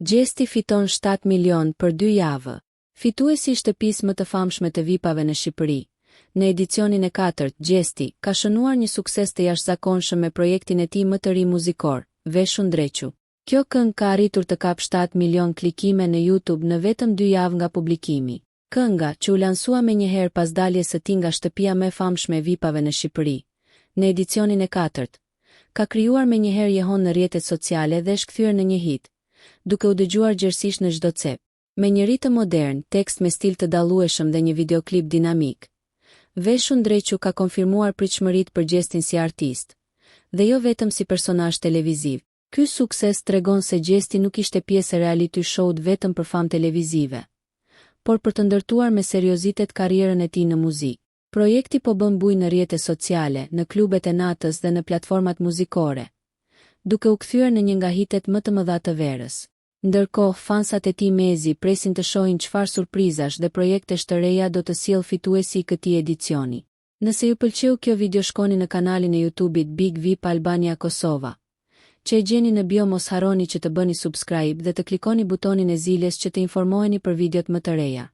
Gjesti fiton 7 milion për 2 javë. Fituesi i shtëpisë më të famshme të VIP-ave në Shqipëri. Në edicionin e 4, Gjesti ka shënuar një sukses të jashtëzakonshëm me projektin e tij më të ri muzikor, Veshun Drequ. Kjo këngë ka arritur të kapë 7 milion klikime në YouTube në vetëm 2 javë nga publikimi. Kënga, që u lansua menjëherë pas daljes së tij nga shtëpia më e famshme e VIP-ave në Shqipëri, në edicionin e 4, ka krijuar menjëherë jehon në rrjetet sociale dhe është kthyer në një hit, duke u dëgjuar gjerësisht në çdo cep. Me një ritëm modern, tekst me stil të dallueshëm dhe një videoklip dinamik, Veshun Drequ ka konfirmuar pritshmëritë për Gjestin si artist, dhe jo vetëm si personazh televiziv. Ky sukses tregon se Gjesti nuk ishte pjesë e reality show-t vetëm për famë televizive, por për të ndërtuar me seriozitet karrierën e tij në muzikë. Projekti po bën bujë në rrjetet sociale, në klubet e natës dhe në platformat muzikore, duke u kthyer në një nga hitet më të mëdha të verës. Ndërkohë, fansat e tij mezi presin të shohin çfarë surprizash dhe projektesh të reja do të sjellë fituesi i këtij edicioni. Nëse ju pëlqeu kjo video, shkoni në kanalin e YouTube-it Big VIP Albania Kosova, që e gjeni në bio. Mos harroni që të bëni subscribe dhe të klikoni butonin e ziljes që të informoheni për videot më të reja.